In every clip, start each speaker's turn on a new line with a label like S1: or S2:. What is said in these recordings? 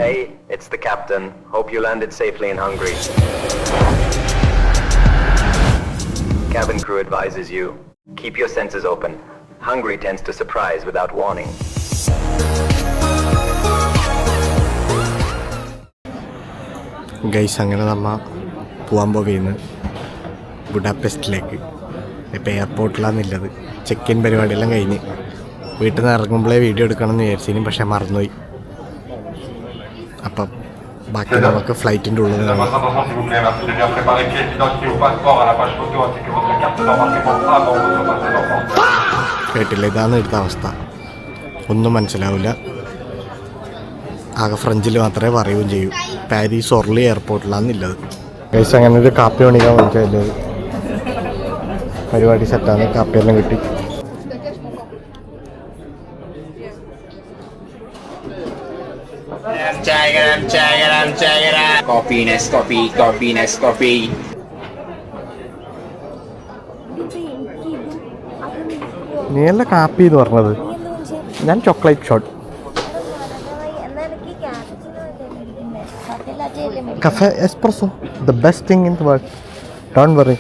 S1: Hey, it's the captain. Hope you landed safely in Hungary. Cabin crew advises you, keep your senses open. Hungary tends to surprise without warning.
S2: Guys, അങ്ങനെ നമ്മൾ പോകാൻ പോകുന്നു ബുഡാപെസ്റ്റിലേക്ക്. ഇപ്പോൾ എയർപോർട്ടിലാണെന്നുള്ളത്. Check in പരിപാടിയെല്ലാം കഴിഞ്ഞ് വീട്ടിൽ നിന്ന് ഇറങ്ങുമ്പോഴേ video എടുക്കണമെന്ന് വിചാരിച്ചിനി, പക്ഷേ മറന്നുപോയി. അപ്പം ബാക്കി നമുക്ക് ഫ്ലൈറ്റിൻ്റെ ഉള്ളിൽ കേട്ടില്ല. ഇതാണ് ഇവിടുത്തെ അവസ്ഥ. ഒന്നും മനസ്സിലാവില്ല. ആകെ ഫ്രഞ്ചിൽ മാത്രമേ പറയുകയും ചെയ്യൂ. പാരീസ് ഒർലി എയർപോർട്ടിലാണെന്നുള്ളത്. ഗൈസ്, അങ്ങനെ ഒരു കാപ്പി പണിക്കാൻ വിളിച്ചത് പരിപാടി സെറ്റാണ്. കാപ്പിയെല്ലാം കിട്ടി. നീയല്ല കാപ്പി എന്ന് പറഞ്ഞത്, ഞാൻ chocolate shot. Cafe espresso, the best thing in the world. Don't worry.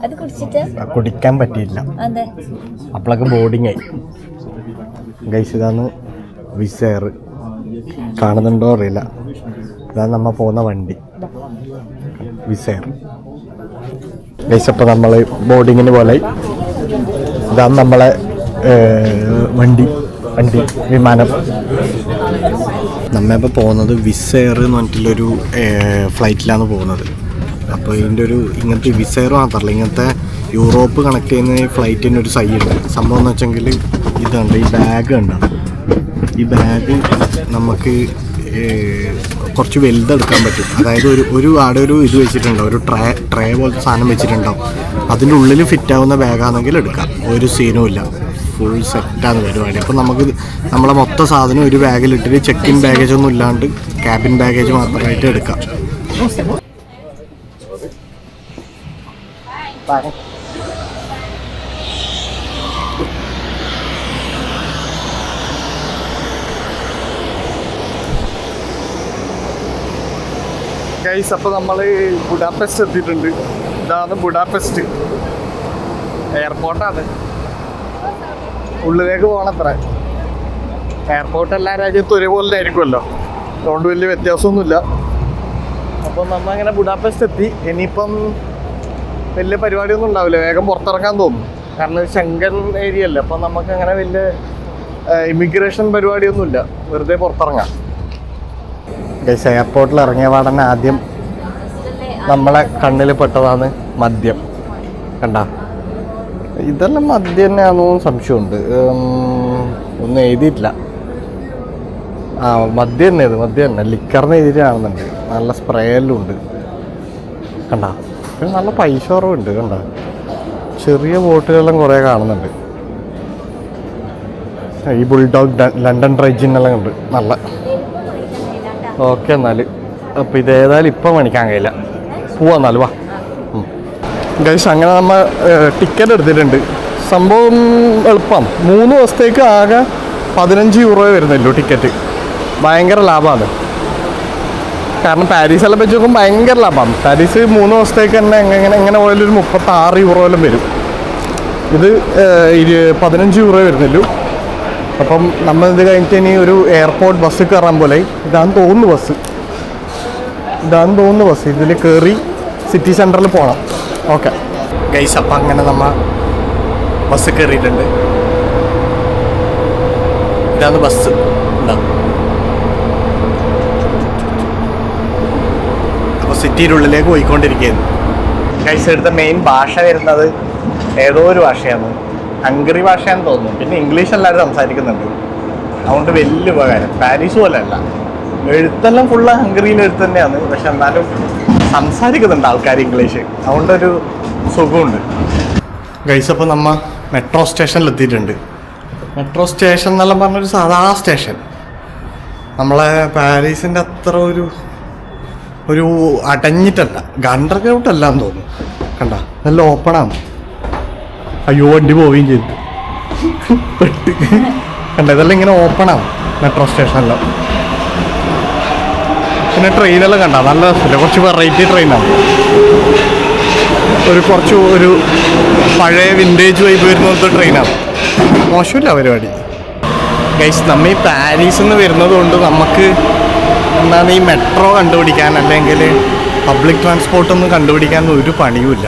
S3: അത് കുടിച്ചിട്ട്
S2: കുടിക്കാൻ പറ്റിയില്ല. അപ്പോഴൊക്കെ ബോർഡിങ് ആയി. ഗൈസ്, ഇതാണ് വിസ് എയർ. കാണുന്നുണ്ടോ അറിയില്ല. ഇതാണ് നമ്മൾ പോകുന്ന വണ്ടി, വിസ് എയർ. ഗൈസ്, അപ്പോൾ നമ്മൾ ബോർഡിങ്ങിന് പോലെ ഇതാണ് നമ്മളെ വണ്ടി വിമാനം. നമ്മളിപ്പോൾ പോകുന്നത് വിസ് എയർ എന്ന് പറഞ്ഞിട്ടുള്ളൊരു ഫ്ലൈറ്റിലാണ് പോകുന്നത്. അപ്പോൾ ഇതിൻ്റെ ഇങ്ങനത്തെ വിസ് എയർ മാത്രമല്ല, ഇങ്ങനത്തെ യൂറോപ്പ് കണക്ട് ചെയ്യുന്ന ഈ ഫ്ലൈറ്റിൻ്റെ ഒരു സൈഡ് സംഭവം എന്ന് വെച്ചെങ്കിൽ ഇതുണ്ട്. ഈ ബാഗ് ഉണ്ട്. ഈ ബാഗ് നമുക്ക് കുറച്ച് വലുതെടുക്കാൻ പറ്റും. അതായത് ആടെ ഇത് വെച്ചിട്ടുണ്ടാവും, ഒരു ട്രേ പോലത്തെ സാധനം വെച്ചിട്ടുണ്ടാവും. അതിൻ്റെ ഉള്ളിൽ ഫിറ്റാവുന്ന ബാഗാണെങ്കിൽ എടുക്കാം, ഒരു സീനും ഇല്ല. ഫുൾ സെറ്റാണ് പരിപാടി. അപ്പോൾ നമുക്ക് നമ്മളെ മൊത്തം സാധനം ഒരു ബാഗിലിട്ടിട്ട് ചെക്ക് ഇൻ ബാഗേജ് ഒന്നും ഇല്ലാണ്ട് ക്യാബിൻ ബാഗേജ് മാത്രമായിട്ട് എടുക്കാം. ഗൈസ്, അപ്പോൾ നമ്മൾ ബുഡാപെസ്റ്റ് എത്തിയിട്ടുണ്ട്. ഇതാണ് ബുഡാപെസ്റ്റ് എയർപോർട്ടാണ്. ഉള്ളിലേക്ക് പോകണത്ര. എയർപോർട്ട് എല്ലാ രാജ്യത്തും ഒരേപോലെ ആയിരിക്കുമല്ലോ, അതുകൊണ്ട് വലിയ വ്യത്യാസമൊന്നുമില്ല. അപ്പം നമ്മൾ അങ്ങനെ ബുഡാപെസ്റ്റ് എത്തി. ഇനിയിപ്പം വലിയ പരിപാടിയൊന്നും ഉണ്ടാവില്ല, വേഗം പുറത്തിറങ്ങാൻ തോന്നും. കാരണം ശങ്കൻ ഏരിയ അല്ലേ, അപ്പം നമുക്കങ്ങനെ വലിയ ഇമിഗ്രേഷൻ പരിപാടിയൊന്നുമില്ല, വെറുതെ പുറത്തിറങ്ങാം. ഗൈസ്, എയർപോർട്ടിൽ ഇറങ്ങിയ പാടന്നെ ആദ്യം നമ്മളെ കണ്ണിൽ പെട്ടതാണ് മദ്യം. കണ്ട, ഇതെല്ലാം മദ്യം തന്നെയാണെന്ന് സംശയമുണ്ട്. ഒന്നും എഴുതിയിട്ടില്ല. മദ്യം തന്നെ ലിക്കറിന് എഴുതിയിട്ട് കാണുന്നുണ്ട്. നല്ല സ്പ്രേ എല്ലാം ഉണ്ട്. കണ്ട, പിന്നെ നല്ല പൈസ കുറവുണ്ട്. കണ്ട, ചെറിയ ബോട്ടുകളെല്ലാം കുറേ കാണുന്നുണ്ട്. ഈ ബുൾഡോഗ് ലണ്ടൻ ഡ്രൈ ജിന്നെല്ലാം ഉണ്ട് നല്ല. ഓക്കെ, എന്നാൽ അപ്പോൾ ഇതേതായാലും ഇപ്പം മേടിക്കാൻ കഴിയില്ല. പോവാന്നാലും വാ. ഗൈസ്, അങ്ങനെ നമ്മൾ ടിക്കറ്റ് എടുത്തിട്ടുണ്ട്. സംഭവം എളുപ്പം. 3 ദിവസത്തേക്ക് ആകെ 15 യൂറോ വരുന്നല്ലോ ടിക്കറ്റ്. ഭയങ്കര ലാഭമാണ്. കാരണം പാരീസെല്ലാം വെച്ച് നോക്കുമ്പോൾ ഭയങ്കര ലാഭമാണ്. പാരീസ് 3 ദിവസത്തേക്ക് തന്നെ എങ്ങനെ പോയാലും ഒരു 36 യൂറോയിലും വരും. ഇത് 15 യൂറോ വരുന്നല്ലോ. അപ്പം നമ്മളിത് കഴിഞ്ഞിട്ട് ഇനി ഒരു എയർപോർട്ട് ബസ് കയറാൻ പോലെ. ഇതാന്ന് തോന്നുന്നു ബസ്. ഇതിൽ കയറി സിറ്റി സെൻറ്ററിൽ പോകണം. ഓക്കെ ഗൈസ്, അപ്പം അങ്ങനെ നമ്മൾ ബസ് കയറിയിട്ടുണ്ട്. ഇതാണ് ബസ്. അപ്പോൾ സിറ്റിയുടെ ഉള്ളിലേക്ക് പോയിക്കൊണ്ടിരിക്കുകയായിരുന്നു. ഗൈസ്, ഇവിടുത്തെ മെയിൻ ഭാഷ വരുന്നത് ഏതോ ഒരു ഭാഷയാണ്, ഹംഗറി ഭാഷയാണെന്ന് തോന്നുന്നു. പിന്നെ ഇംഗ്ലീഷ് എല്ലാവരും സംസാരിക്കുന്നുണ്ട്, അതുകൊണ്ട് വലിയ ഉപകാരം. പാരീസ് പോലെ അല്ല, എഴുത്തെല്ലാം ഫുള്ള് ഹംഗറിയിൽ എഴുത്ത് തന്നെയാണ്, പക്ഷെ എന്നാലും സംസാരിക്കുന്നുണ്ട് ആൾക്കാർ ഇംഗ്ലീഷ്, അതുകൊണ്ടൊരു സുഖമുണ്ട്. ഗൈസ്, അപ്പോൾ നമ്മൾ മെട്രോ സ്റ്റേഷനിലെത്തിയിട്ടുണ്ട്. മെട്രോ സ്റ്റേഷൻ എന്നെല്ലാം പറഞ്ഞൊരു സാധാ സ്റ്റേഷൻ. നമ്മളെ പാരീസിൻ്റെ അത്ര ഒരു അടഞ്ഞിട്ടല്ല, അണ്ടർഗ്രൗണ്ടല്ലാന്ന് തോന്നുന്നു. കണ്ട, നല്ല ഓപ്പണാണ്. അയ്യോ, വണ്ടി പോവുകയും ചെയ്തു. കണ്ട, ഇതെല്ലാം ഇങ്ങനെ ഓപ്പണാണ് മെട്രോ സ്റ്റേഷനെല്ലാം. പിന്നെ ട്രെയിനെല്ലാം കണ്ട നല്ല രസമില്ല, കുറച്ച് വെറൈറ്റി ട്രെയിനാണ്. ഒരു പഴയ വിൻറ്റേജ് വൈബ് വരുന്ന പോലത്തെ ട്രെയിനാണ്. മോശമില്ല പരിപാടി. ഗൈസ്, നമ്മ ഈ പാരീസിൽ നിന്ന് വരുന്നത് കൊണ്ട് നമുക്ക് എന്താണ് ഈ മെട്രോ കണ്ടുപിടിക്കാൻ അല്ലെങ്കിൽ പബ്ലിക് ട്രാൻസ്പോർട്ടൊന്നും കണ്ടുപിടിക്കാൻ ഒരു പണിയുമില്ല.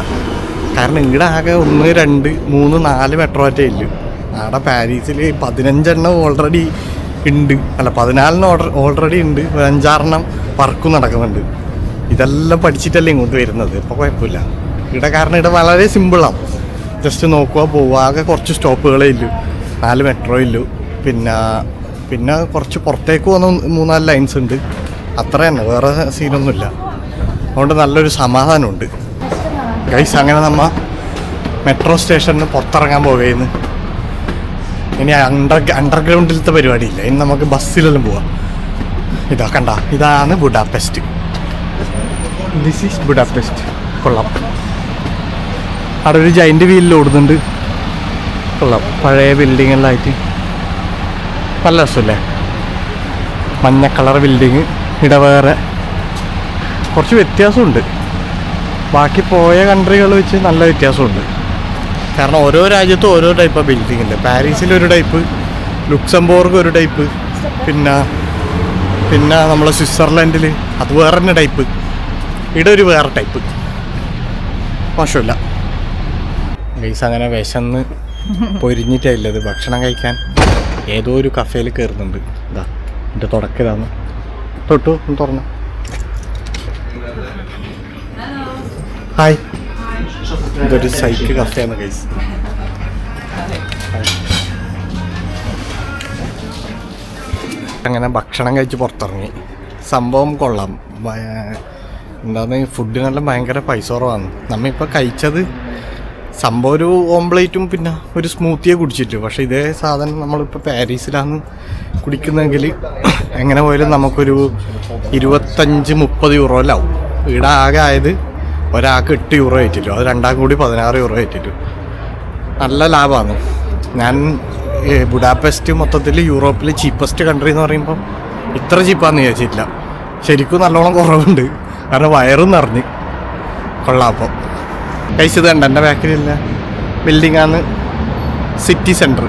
S2: കാരണം ഇവിടെ ആകെ 1, 2, 3, 4 മെട്രോ ആറ്റേ ഇല്ല. അവിടെ പാരീസിൽ 15 ഓൾറെഡി ഉണ്ട്, അല്ല 14 ഓൾറെഡി ഉണ്ട്, 5-6 വർക്കും നടക്കുന്നുണ്ട്. ഇതെല്ലാം പഠിച്ചിട്ടല്ലേ ഇങ്ങോട്ട് വരുന്നത്. ഇപ്പോൾ കുഴപ്പമില്ല ഇവിടെ, കാരണം ഇവിടെ വളരെ സിമ്പിളാണ്. ജസ്റ്റ് നോക്കുക, പോവുക. ആകെ കുറച്ച് സ്റ്റോപ്പുകളേ ഇല്ലു, 4 മെട്രോ ഇല്ലു. പിന്നെ കുറച്ച് പുറത്തേക്ക് പോകുന്ന 3-4 ലൈൻസ് ഉണ്ട്, അത്ര തന്നെ, വേറെ സീനൊന്നുമില്ല. അതുകൊണ്ട് നല്ലൊരു സമാധാനമുണ്ട്. ഗൈസ്, അങ്ങനെ നമ്മൾ മെട്രോ സ്റ്റേഷനിൽ പുറത്തിറങ്ങാൻ പോകുകയെന്ന്. ഇനി അണ്ടർഗ്രൗണ്ടിലത്തെ പരിപാടിയില്ല, ഇനി നമുക്ക് ബസ്സിലെല്ലാം പോവാം. ഇതാ കണ്ട, ഇതാണ് ബുഡാപെസ്റ്റ്. This is Budapest. കൊള്ളാം. അവിടെ ഒരു ജൈൻറ്റ് വീലിൽ ഓടുന്നുണ്ട്. കൊള്ളാം, പഴയ ബിൽഡിങ്ങെല്ലാമായിട്ട് നല്ല രസമല്ലേ. മഞ്ഞ കളർ ബിൽഡിങ്. ഇവിടെ വേറെ കുറച്ച് വ്യത്യാസമുണ്ട്, ബാക്കി പോയ കൺട്രികൾ വെച്ച് നല്ല വ്യത്യാസമുണ്ട്. കാരണം ഓരോ രാജ്യത്തും ഓരോ ടൈപ്പാണ് ബിൽഡിംഗ് ഉണ്ട്. പാരീസിലൊരു ടൈപ്പ്, ലുക്സംബോർഗ് ഒരു ടൈപ്പ്, പിന്നെ നമ്മളെ സ്വിറ്റ്സർലൻഡിൽ അത് വേറെ തന്നെ ടൈപ്പ്, ഇവിടെ ഒരു വേറെ ടൈപ്പ്. മോശമില്ല. ഗൈസ്, അങ്ങനെ വിശന്ന് പൊരിഞ്ഞിട്ടില്ലത് ഭക്ഷണം കഴിക്കാൻ ഏതോ ഒരു കഫേയിൽ കയറുന്നുണ്ട്. ഇതാ എൻ്റെ തുടക്കതാണ്. തൊട്ടു തുറന്നു. ഹായ്, ഇതൊരു സൈക്ക് കഫേയാണ് ഗൈസ്. അങ്ങനെ ഭക്ഷണം കഴിച്ച് പുറത്തിറങ്ങി. സംഭവം കൊള്ളാം. എന്താന്ന് ഫുഡിനെല്ലാം ഭയങ്കര പൈസ കുറവാണ്. നമ്മളിപ്പോൾ കഴിച്ചത് സംഭവം ഒരു ഓംപ്ലേറ്റും പിന്നെ ഒരു സ്മൂത്തിയെ കുടിച്ചിട്ട്. പക്ഷേ ഇതേ സാധനം നമ്മളിപ്പോൾ പാരീസിലാണ് കുടിക്കുന്നതെങ്കിൽ എങ്ങനെ പോയാലും നമുക്കൊരു 25-30 യൂറോയിലാവും. ഇവിടെ ആകെ ആയത് ഒരാൾക്ക് 8 യൂറോ ആയിട്ടില്ലോ, അത് രണ്ടാൾക്കും കൂടി 16 യൂറോ ആയിട്ടില്ലോ. നല്ല ലാഭമാണ്. ഞാൻ ബുഡാപെസ്റ്റ് മൊത്തത്തിൽ യൂറോപ്പിലെ ചീപ്പസ്റ്റ് കൺട്രി എന്ന് പറയുമ്പോൾ ഇത്ര ചീപ്പാന്ന് വിചാരിച്ചിട്ടില്ല. ശരിക്കും നല്ലോണം കുറവുണ്ട്, കാരണം വയറും നിറഞ്ഞ്. കൊള്ളാം. അപ്പോൾ കഴിച്ചത് കണ്ട എൻ്റെ ബാക്കിലില്ല ബിൽഡിങ്ങാണ് സിറ്റി സെൻറ്റർ.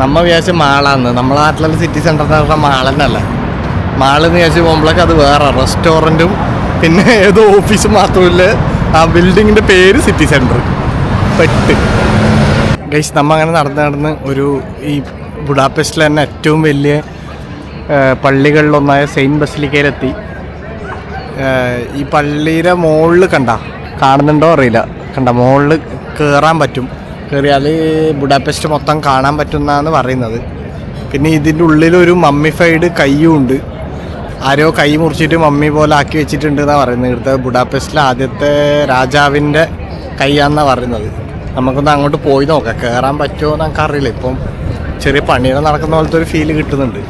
S2: നമ്മൾ വിചാരിച്ച മാളാന്ന്. നമ്മളെ നാട്ടിലുള്ള സിറ്റി സെൻറ്റർ എന്ന് പറഞ്ഞാൽ മാളെന്നല്ല. മാളെന്ന് വിചാരിച്ച് പോകുമ്പോഴേക്ക് അത് വേറെ റെസ്റ്റോറൻറ്റും പിന്നെ ഏതോ ഓഫീസും മാത്രമില്ല. ആ ബിൽഡിങ്ങിൻ്റെ പേര് സിറ്റി സെൻറ്റർ. പെട്ട് ഗൈസ്, നമ്മൾ അങ്ങനെ നടന്ന് ഈ ബുഡാപെസ്റ്റിൽ തന്നെ ഏറ്റവും വലിയ പള്ളികളിലൊന്നായ സെയിൻറ്റ് ബസിലിക്കയിലെത്തി. ഈ പള്ളിയുടെ മുകളിൽ കാണുന്നുണ്ടോ അറിയില്ല. മുകളിൽ കയറാൻ പറ്റും. കയറിയാൽ ബുഡാപെസ്റ്റ് മൊത്തം കാണാൻ പറ്റുമെന്നാണ് പറയുന്നത്. പിന്നെ ഇതിൻ്റെ ഉള്ളിലൊരു മമ്മിഫൈഡ് കയ്യും ഉണ്ട്. ആരോ കൈ മുറിച്ചിട്ട് മമ്മി പോലെ ആക്കി വെച്ചിട്ടുണ്ട് എന്നാണ് പറയുന്നത്. ഇവിടുത്തെ ബുഡാപെസ്റ്റിലെ ആദ്യത്തെ രാജാവിൻ്റെ കൈയാണെന്നാണ് പറയുന്നത്. നമുക്കൊന്ന് അങ്ങോട്ട് പോയി നോക്കാം, കയറാൻ പറ്റുമോ എന്ന് നമുക്കറിയില്ല. ഇപ്പം ചെറിയ പണികൾ നടക്കുന്ന പോലത്തെ ഒരു ഫീല് കിട്ടുന്നുണ്ട്.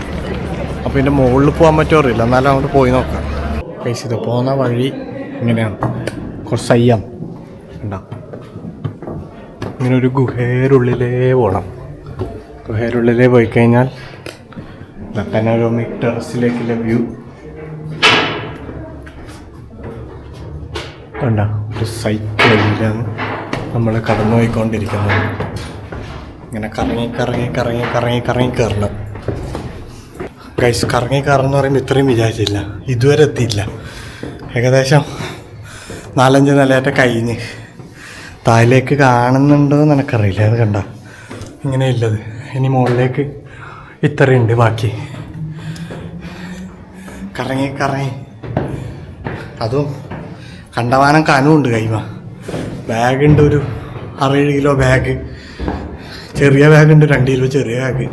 S2: അപ്പോൾ ഇതിൻ്റെ മുകളിൽ പോകാൻ പറ്റുമോ അറിയില്ല, എന്നാലും അങ്ങോട്ട് പോയി നോക്കാം. പൈസ ഇത് പോകുന്ന വഴി ഇങ്ങനെയാണ്, കുറച്ച് സയ്യം ഉണ്ടാവും. ഇങ്ങനെ ഒരു ഗുഹേരുള്ളിലേ പോകണം. ഗുഹേരുള്ളിലേ പോയി കഴിഞ്ഞാൽ പനോരമിക് ടെറസിലേക്കുള്ള വ്യൂ കണ്ട. ഒരു സൈക്കിളിലാണ് നമ്മൾ കടന്നു പോയിക്കൊണ്ടിരിക്കുന്നത്. ഇങ്ങനെ കറങ്ങി കയറണം. ഗൈസ്, കറങ്ങി കയറെന്ന് പറയുമ്പോൾ ഇത്രയും വിചാരിച്ചില്ല, ഇതുവരെ എത്തിയില്ല. ഏകദേശം 4-5 നിലയായിട്ട് കഴിഞ്ഞ്. താഴേക്ക് കാണുന്നുണ്ടോ എന്ന് എനിക്കറിയില്ല. അത് കണ്ട ഇങ്ങനെയുള്ളത്. ഇനി മുകളിലേക്ക് ഇത്രയുണ്ട് ബാക്കി. കറങ്ങി അതും കണ്ടവാനം കനമുണ്ട്. കൈമ ബാഗുണ്ട്, ഒരു 6-7 കിലോ ബാഗ്. ചെറിയ ബാഗുണ്ട്, 2 കിലോ ചെറിയ ബാഗ്.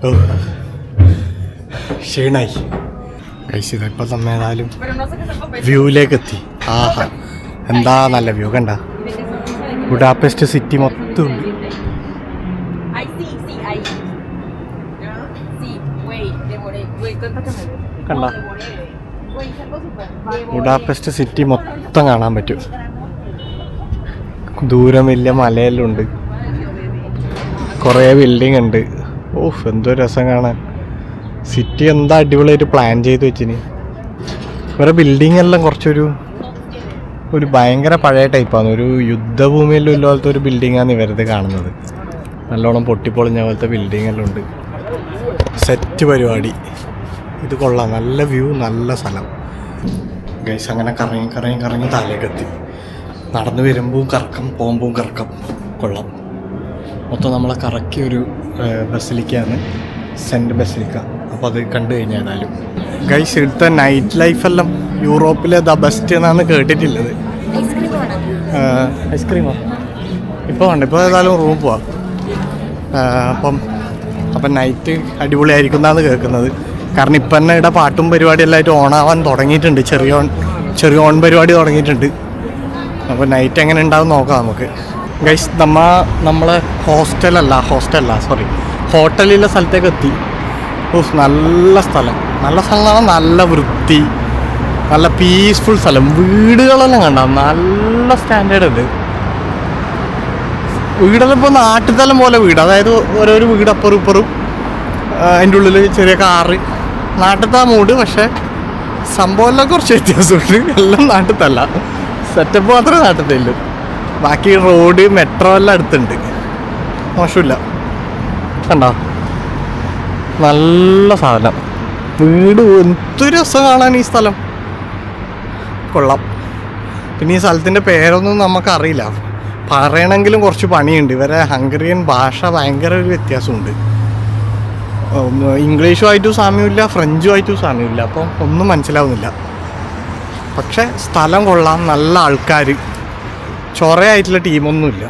S2: ഓ, ക്ഷീണായി കഴിച്ചത്. ഇപ്പം നമ്മൾ ഏതായാലും വ്യൂവിലേക്ക് എത്തി. ആഹാ, എന്താ നല്ല വ്യൂ കണ്ട. ബുഡാപെസ്റ്റ് സിറ്റി മൊത്തം ഉണ്ട്. കണ്ട, ബുഡാപെസ്റ്റ് സിറ്റി മൊത്തം കാണാൻ പറ്റും. ദൂരം വലിയ മലയെല്ലാം ഉണ്ട്, കുറേ ബിൽഡിംഗ് ഉണ്ട്. ഓഹ്, എന്തോ രസം കാണാൻ. സിറ്റി എന്താ അടിപൊളിയായിട്ട് പ്ലാൻ ചെയ്ത് വെച്ചിന്. ഇവരെ ബിൽഡിംഗ് എല്ലാം കുറച്ചൊരു ഭയങ്കര പഴയ ടൈപ്പാണ്. ഒരു യുദ്ധഭൂമിയിലും പോലത്തെ ഒരു ബിൽഡിങ്ങാണ് ഇവരത് കാണുന്നത്. നല്ലോണം പൊട്ടിപ്പൊളിഞ്ഞ പോലത്തെ ബിൽഡിംഗ് എല്ലാം ഉണ്ട്. സെറ്റ് പരിപാടി. ഇത് കൊള്ളാം, നല്ല വ്യൂ, നല്ല സ്ഥലം. ഗൈസ് അങ്ങനെ കറങ്ങി താഴേക്കെത്തി. നടന്നു വരുമ്പോൾ കറക്കം, പോകുമ്പോൾ കറക്കം. കൊള്ളാം. മൊത്തം നമ്മളെ കറക്കിയ ഒരു ബസിലിക്കയാണ്, സെൻറ്റ് ബസിലിക്ക. അപ്പോൾ അത് കണ്ടു കഴിഞ്ഞാൽ ഏതായാലും ഗൈസ് ഇവിടുത്തെ നൈറ്റ് ലൈഫെല്ലാം യൂറോപ്പിലെ ദ ബെസ്റ്റ് എന്നാണ് കേട്ടിട്ടുള്ളത്. ഐസ്ക്രീമോ ഇപ്പോൾ വേണ്ട, ഇപ്പോൾ ഏതായാലും റൂം പോവാം. അപ്പം നൈറ്റ് അടിപൊളിയായിരിക്കും എന്നാണ് കേൾക്കുന്നത്. കാരണം ഇപ്പം തന്നെ ഇവിടെ പാട്ടും പരിപാടിയെല്ലാമായിട്ട് ഓണാവാൻ തുടങ്ങിയിട്ടുണ്ട്. ചെറിയ ഓൺ പരിപാടി തുടങ്ങിയിട്ടുണ്ട്. അപ്പോൾ നൈറ്റ് എങ്ങനെ ഉണ്ടാവും നോക്കാം നമുക്ക്. ഗൈസ് നമ്മളെ ഹോട്ടലിലെ സ്ഥലത്തേക്ക് എത്തി. നല്ല സ്ഥലം നല്ല വൃത്തി, നല്ല പീസ്ഫുൾ സ്ഥലം. വീടുകളെല്ലാം കണ്ട നല്ല സ്റ്റാൻഡേർഡ് ഉണ്ട്. വീടെല്ലാം ഇപ്പോൾ നാട്ടുതലം പോലെ വീട്, അതായത് ഓരോരോ വീട് അപ്പുറം ഇപ്പുറം, അതിൻ്റെ ഉള്ളിൽ ചെറിയ കാറ്, നാട്ടിലത്തെ മൂഡ്. പക്ഷേ സംഭവമെല്ലാം കുറച്ച് വ്യത്യാസമുണ്ട്. എല്ലാം നാട്ടിലത്തല്ല, സെറ്റപ്പ് മാത്രമേ നാട്ടിലേ. ബാക്കി റോഡ്, മെട്രോ എല്ലാം അടുത്തുണ്ട്. മോശമില്ല. കണ്ടോ നല്ല സാധനം. വീട് എന്തൊരു രസം കാണാൻ ഈ സ്ഥലം. കൊള്ളാം. പിന്നെ ഈ സ്ഥലത്തിൻ്റെ പേരൊന്നും നമുക്കറിയില്ല, പറയണമെങ്കിലും കുറച്ച് പണിയുണ്ട്. ഇവരെ ഹംഗറിയൻ ഭാഷ ഭയങ്കര ഒരു വ്യത്യാസമുണ്ട്. ഇംഗ്ലീഷുമായിട്ടും സാമ്യമില്ല, ഫ്രഞ്ചുമായിട്ടും സാമ്യമില്ല. അപ്പം ഒന്നും മനസ്സിലാവുന്നില്ല. പക്ഷേ സ്ഥലം കൊള്ളാം, നല്ല ആൾക്കാർ, ചൊറയായിട്ടുള്ള ടീമൊന്നുമില്ല.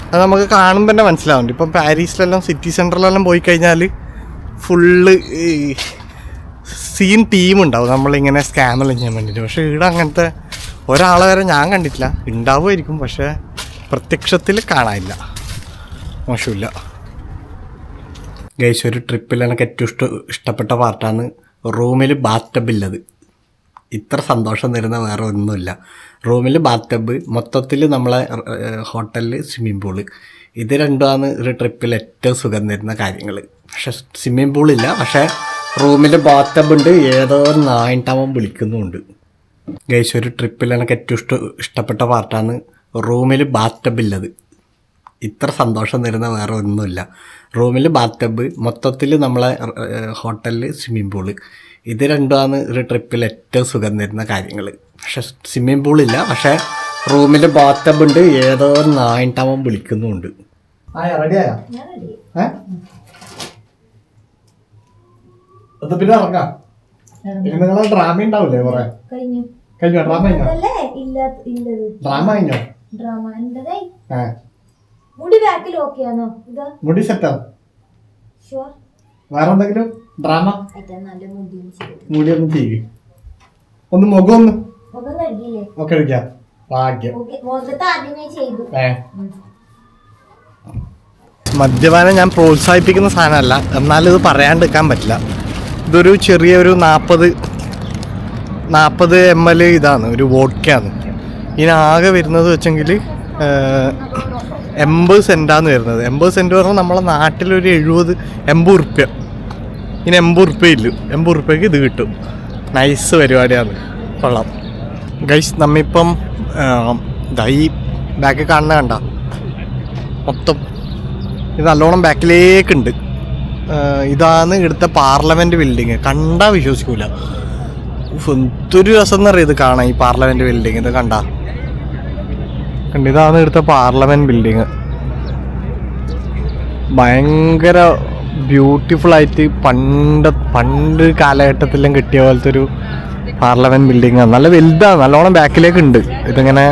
S2: അത് നമുക്ക് കാണുമ്പോൾ തന്നെ മനസ്സിലാവുന്നുണ്ട്. ഇപ്പം പാരീസിലെല്ലാം സിറ്റി സെൻറ്ററിലെല്ലാം പോയി കഴിഞ്ഞാൽ ഫുള്ള് സീൻ ടീമുണ്ടാവും നമ്മളിങ്ങനെ സ്കാമെല്ലാം ചെയ്യാൻ വേണ്ടിയിട്ട്. പക്ഷേ ഇവിടെ അങ്ങനത്തെ ഒരാളെ വരെ ഞാൻ കണ്ടിട്ടില്ല. ഉണ്ടാവുമായിരിക്കും, പക്ഷേ പ്രത്യക്ഷത്തിൽ കാണാനില്ല. മോശമില്ല. ഗൈസ് ഒരു ട്രിപ്പിൽ എനിക്ക് ഏറ്റവും ഇഷ്ടപ്പെട്ട പാർട്ടാണ് റൂമിൽ ബാത്ത് ടബ് ഇല്ലത്. ഇത്ര സന്തോഷം തരുന്ന വേറെ ഒന്നുമില്ല. റൂമിൽ ബാത്ത് ടബ്, മൊത്തത്തിൽ നമ്മളെ ഹോട്ടലിൽ സ്വിമ്മിംഗ് പൂള്. ഇത് രണ്ടുമാണ് ഒരു ട്രിപ്പിൽ ഏറ്റവും സുഖം തരുന്ന കാര്യങ്ങൾ. പക്ഷേ സ്വിമ്മിംഗ് പൂളില്ല, പക്ഷേ റൂമിൽ ബാത്ത് ടബ് ഉണ്ട്. ഏതോ നായിട്ടാവൻ വിളിക്കുന്നുമുണ്ട്. ഗൈസ് ഒരു ട്രിപ്പിൽ എനിക്ക് ഏറ്റവും ഇഷ്ടപ്പെട്ട പാർട്ടാണ് റൂമിൽ ബാത്ത് ടബ് ഇല്ലത്. ഇത്ര സന്തോഷം തരുന്ന വേറെ ഒന്നുമില്ല. റൂമിൽ ബാത്ത് ടബ്, മൊത്തത്തിൽ നമ്മളെ ഹോട്ടലിൽ സ്വിമ്മിംഗ് പൂള്. ഇത് രണ്ടുമാണ് ഒരു ട്രിപ്പിൽ ഏറ്റവും സുഖം തരുന്ന കാര്യങ്ങൾ. പക്ഷേ സ്വിമ്മിംഗ് പൂളില്ല, പക്ഷേ റൂമിൽ ബാത്ത് ടബ് ഉണ്ട്. ഏതോ നായിട്ടാവൻ വിളിക്കുന്നുമുണ്ട്. പിന്നെ ഇറങ്ങാം. നിങ്ങളെ ഡ്രാമ ഉണ്ടാവില്ലേ കുറെ? കഴിഞ്ഞോ? ഡ്രാമ കഴിഞ്ഞോ? മുടി സെറ്റാ? വേറെ എന്തെങ്കിലും ഡ്രാമ? മുടി ഒന്ന് ചെയ്യും, ഒന്ന് മുഖം ഒക്കെ കഴിക്കാം. ഭാഗ്യം. മദ്യപാനം ഞാൻ പ്രോത്സാഹിപ്പിക്കുന്ന സാധനമല്ല, എന്നാലും ഇത് പറയാണ്ടിരിക്കാൻ പറ്റില്ല. ഇതൊരു ചെറിയൊരു 40 ml ഇതാണ്, ഒരു വോഡ്ക്കയാണ്. ഇതിനാകെ വരുന്നത് വെച്ചെങ്കിൽ 80 സെൻറ്റാണ് വരുന്നത്. 80 സെൻറ്റ് പറഞ്ഞാൽ നമ്മളെ നാട്ടിലൊരു 80 ഉറുപ്യ. ഇനി 80 ഉറുപ്യ ഇല്ല, 80 ഉറുപ്യക്ക് ഇത് കിട്ടും. നൈസ് പരിപാടിയാണ്, കൊള്ളാം. ഗൈസ് നമ്മിപ്പം ഈ ബാക്കിൽ കാണുന്ന കണ്ട മൊത്തം ഇത് നല്ലോണം ബാക്കിലേക്കുണ്ട്. ഇതാണ് ഇവിടുത്തെ പാർലമെൻറ്റ് ബിൽഡിങ്. കണ്ടാൽ വിശ്വസിക്കൂല. എന്തൊരു രസം എന്നറിയാം ഇത് കാണാൻ, ഈ പാർലമെൻറ്റ് ബിൽഡിങ്. ഇത് കണ്ട ഇതാണ് ഇവിടുത്തെ പാർലമെൻറ്റ് ബിൽഡിങ്. ഭയങ്കര ബ്യൂട്ടിഫുള്ളായിട്ട് പണ്ട് കാലഘട്ടത്തിലും കിട്ടിയ പോലത്തെ ഒരു പാർലമെൻറ്റ് ബിൽഡിങ്ങാണ്. നല്ല വലുതാണ്, നല്ലോണം ബാക്കിലേക്കുണ്ട്. ഇതിങ്ങനെ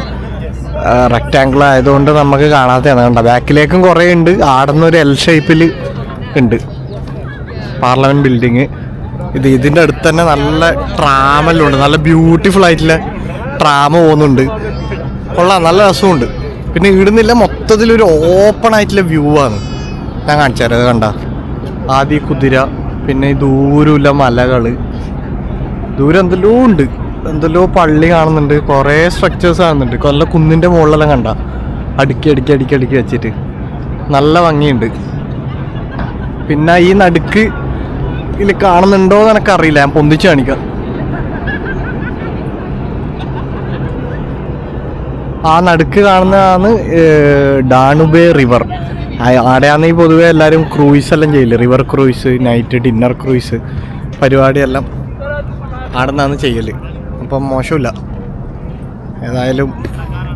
S2: റെക്റ്റാങ്കിൾ ആയതുകൊണ്ട് നമുക്ക് കാണാത്തതാണ്. കണ്ട ബാക്കിലേക്കും കുറേ ഉണ്ട്. ആടുന്നൊരു എൽ ഷേപ്പിൽ ഉണ്ട് പാർലമെൻറ്റ് ബിൽഡിങ്. ഇതിൻ്റെ അടുത്ത് തന്നെ നല്ല ട്രാമെല്ലാം ഉണ്ട്. നല്ല ബ്യൂട്ടിഫുൾ ആയിട്ടുള്ള ട്രാമ പോകുന്നുണ്ട്. കൊള്ളാം, നല്ല രസമുണ്ട്. പിന്നെ ഇടുന്നില്ല, മൊത്തത്തിലൊരു ഓപ്പൺ ആയിട്ടുള്ള വ്യൂ ആണ്. ഞാൻ കാണിച്ചു തരാം. കണ്ട ആദ്യം കുതിര, പിന്നെ ഈ ദൂരമില്ല മലകൾ, ദൂരം എന്തെല്ലോ ഉണ്ട്, എന്തെല്ലോ പള്ളി കാണുന്നുണ്ട്, കുറേ സ്ട്രക്ചേഴ്സ് കാണുന്നുണ്ട്. കൊല്ല കുന്നിൻ്റെ മുകളിലെല്ലാം കണ്ട അടുക്കി വെച്ചിട്ട് നല്ല ഭംഗിയുണ്ട്. പിന്നെ ഈ നടുക്ക് ഇതിൽ കാണുന്നുണ്ടോ എന്ന് എനിക്കറിയില്ല, ഞാൻ പൊന്തിച്ച് കാണിക്കാം. ആ നടുക്ക് കാണുന്നതാണ് ഡാനുബേ റിവർ. ആടെയാണെങ്കിൽ പൊതുവെ എല്ലാവരും ക്രൂയിസ് എല്ലാം ചെയ്യില്ലേ, river cruise, night dinner cruise പരിപാടിയെല്ലാം അവിടെ നിന്നാണ് ചെയ്യൽ. അപ്പം മോശമില്ല, ഏതായാലും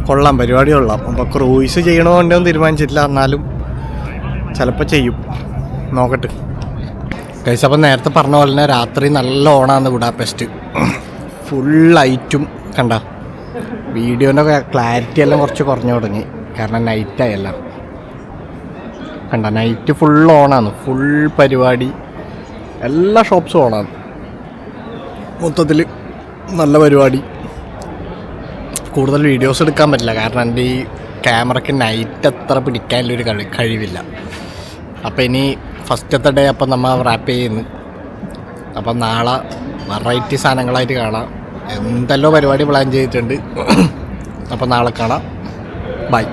S2: കൊള്ളാം, പരിപാടി കൊള്ളാം. അപ്പോൾ ക്രൂയിസ് ചെയ്യണമെന്നൊന്നും തീരുമാനിച്ചിട്ടില്ല, എന്നാലും ചിലപ്പോൾ ചെയ്യും, നോക്കട്ടെ ഗൈസ്. അപ്പം നേരത്തെ പറഞ്ഞ പോലെ തന്നെ രാത്രി നല്ല ഓണാണ് ബുഡാപെസ്റ്റ്. ഫുൾ ലൈറ്റും കണ്ട, വീഡിയോൻ്റെ ക്ലാരിറ്റി എല്ലാം കുറച്ച് കുറഞ്ഞു തുടങ്ങി, കാരണം നൈറ്റായല്ല. കണ്ട, നൈറ്റ് ഫുൾ ഓണാണ്, ഫുൾ പരിപാടി, എല്ലാ ഷോപ്സും ഓണാണ്. മൊത്തത്തിൽ നല്ല പരിപാടി. കൂടുതൽ വീഡിയോസ് എടുക്കാൻ പറ്റില്ല, കാരണം എൻ്റെ ഈ ക്യാമറയ്ക്ക് നൈറ്റ് അത്ര പിടിക്കാനുള്ളൊരു കഴിവില്ല. അപ്പോൾ ഇനി ഫസ്റ്റത്തെ ഡേ അപ്പം നമ്മൾ റാപ്പ് ചെയ്യുന്നു. അപ്പം നാളെ വെറൈറ്റി സാധനങ്ങളായിട്ട് കാണാം. എന്തെല്ലോ പരിപാടി പ്ലാൻ ചെയ്തിട്ടുണ്ട്. അപ്പം നാളെ കാണാം. ബൈ.